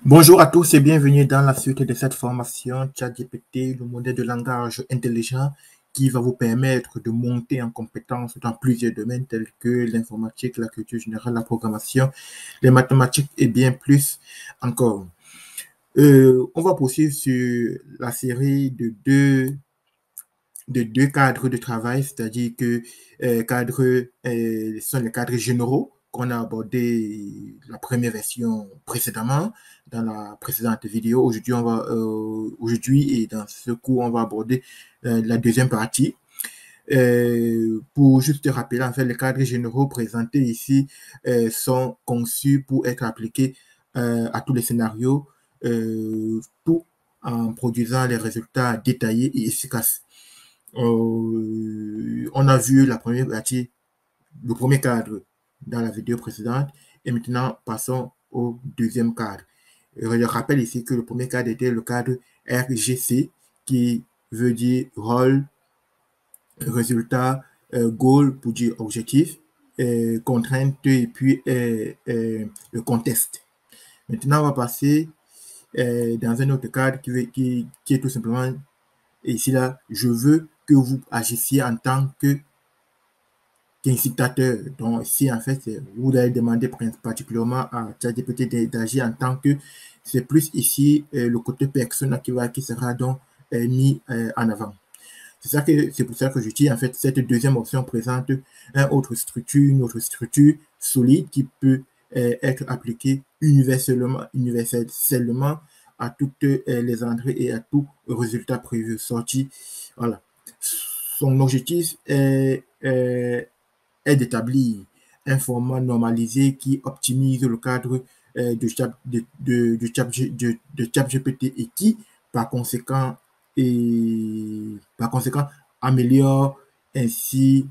Bonjour à tous et bienvenue dans la suite de cette formation ChatGPT, le modèle de langage intelligent qui va vous permettre de monter en compétences dans plusieurs domaines tels que l'informatique, la culture générale, la programmation, les mathématiques et bien plus encore. On va poursuivre sur la série de deux cadres de travail, c'est-à-dire que sont les cadres généraux qu'on a abordé la première version précédemment dans la précédente vidéo. Aujourd'hui et dans ce cours, on va aborder la deuxième partie. Pour juste te rappeler, en fait, les cadres généraux présentés ici sont conçus pour être appliqués à tous les scénarios, tout en produisant les résultats détaillés et efficaces. On a vu la première partie, le premier cadre dans la vidéo précédente, et maintenant passons au deuxième cadre. Je rappelle ici que le premier cadre était le cadre RGC, qui veut dire rôle, résultat, goal pour dire objectif, contrainte et puis le contexte. Maintenant, on va passer dans un autre cadre qui est tout simplement ici là, je veux que vous agissiez en tant qu'incitateur. Donc ici, en fait, vous allez demander particulièrement à ChatGPT d'agir en tant que, c'est plus ici le côté persona qui sera donc mis en avant. C'est pour ça que je dis, en fait, cette deuxième option présente une autre structure solide qui peut être appliquée universellement à toutes les entrées et à tout résultat prévu sorti. Voilà. Son objectif est d'établir un format normalisé qui optimise le cadre de ChatGPT et qui, par conséquent, améliore ainsi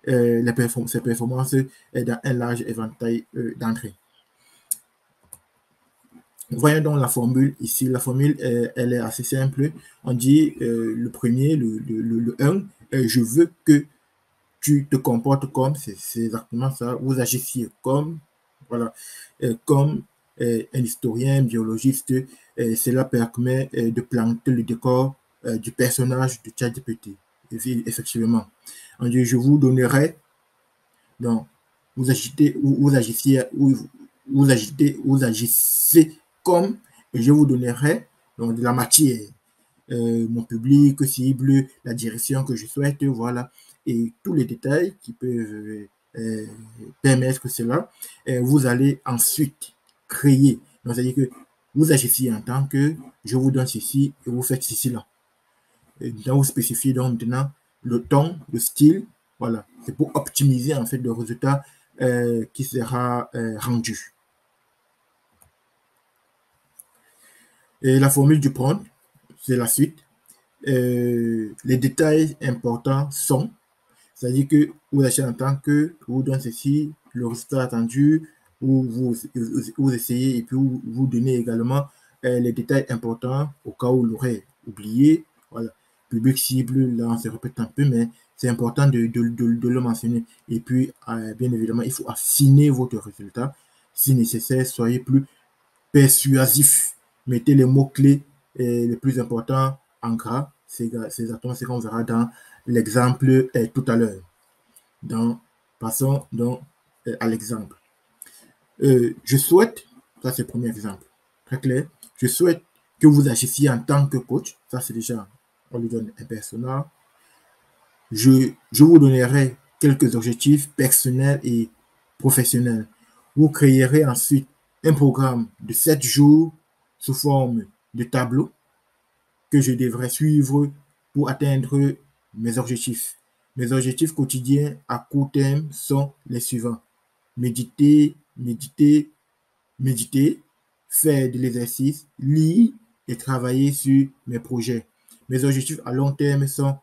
ses performances dans un large éventail d'entrées. Voyons donc la formule ici. La formule, elle est assez simple. On dit le premier, le 1, je veux que tu te comportes comme, c'est exactement ça, vous agissiez comme, voilà, comme un historien, un biologiste, cela permet de planter le décor du personnage de ChatGPT. Effectivement. On dit, je vous donnerai, donc, vous agissez comme, et je vous donnerai donc, de la matière. Mon public cible, la direction que je souhaite, voilà, et tous les détails qui peuvent permettre cela. Vous allez ensuite créer, c'est-à-dire que vous agissez en tant que je vous donne ceci et vous faites ceci là. Donc vous spécifiez donc maintenant le ton, le style, voilà, c'est pour optimiser en fait le résultat qui sera rendu. Et la formule du prompt, c'est la suite. Les détails importants sont, c'est-à-dire que vous achetez en tant que, vous donnez ceci, le résultat attendu, ou vous essayez et puis vous donnez également les détails importants au cas où vous l'aurez oublié. Voilà. Public cible, là on se répète un peu, mais c'est important de le mentionner. Et puis, bien évidemment, il faut affiner votre résultat. Si nécessaire, soyez plus persuasif. Mettez les mots-clés les plus importants en gras. C'est exactement ce qu'on verra dans l'exemple tout à l'heure. Passons donc à l'exemple. Je souhaite, ça c'est le premier exemple, très clair, je souhaite que vous agissiez en tant que coach, ça c'est déjà, on lui donne un persona. Je vous donnerai quelques objectifs personnels et professionnels. Vous créerez ensuite un programme de 7 jours sous forme de tableau que je devrais suivre pour atteindre mes objectifs. Mes objectifs quotidiens à court terme sont les suivants. Méditer, faire de l'exercice, lire et travailler sur mes projets. Mes objectifs à long terme sont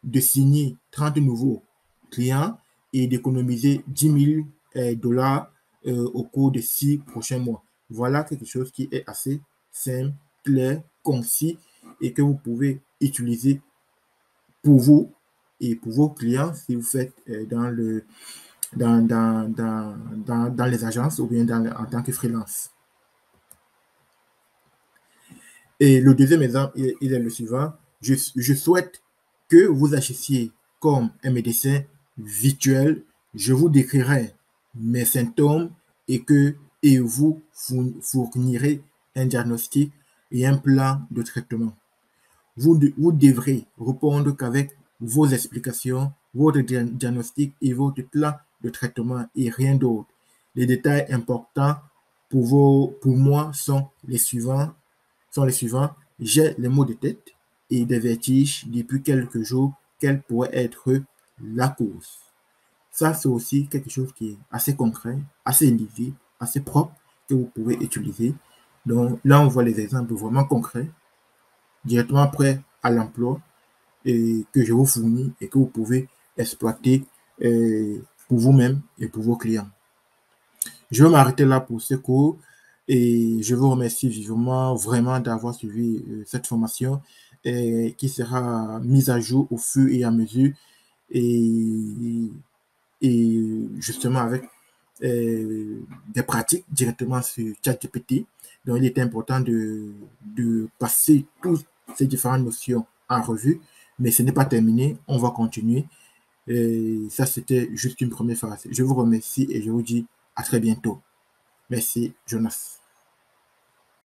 de signer 30 nouveaux clients et d'économiser 10 000 dollars au cours des 6 prochains mois. Voilà quelque chose qui est assez simple, clair, concis et que vous pouvez utiliser pour vous et pour vos clients si vous faites dans les agences ou bien en tant que freelance. Et le deuxième exemple, il est le suivant. Je souhaite que vous agissiez comme un médecin virtuel. Je vous décrirai mes symptômes et vous fournirez un diagnostic et un plan de traitement. Vous devrez répondre qu'avec vos explications, votre diagnostic et votre plan de traitement et rien d'autre. Les détails importants pour moi sont les suivants. J'ai les maux de tête et des vertiges depuis quelques jours. Quelle pourrait être la cause? Ça, c'est aussi quelque chose qui est assez concret, assez lisible, assez propre que vous pouvez utiliser. Donc là, on voit les exemples vraiment concrets, directement prêts à l'emploi et que je vous fournis et que vous pouvez exploiter pour vous-même et pour vos clients. Je vais m'arrêter là pour ce cours et je vous remercie vivement vraiment d'avoir suivi cette formation qui sera mise à jour au fur et à mesure et, et justement avec des pratiques directement sur ChatGPT. Donc, il était important de passer toutes ces différentes notions en revue, mais ce n'est pas terminé. On va continuer. Et ça, c'était juste une première phase. Je vous remercie et je vous dis à très bientôt. Merci, Jonas.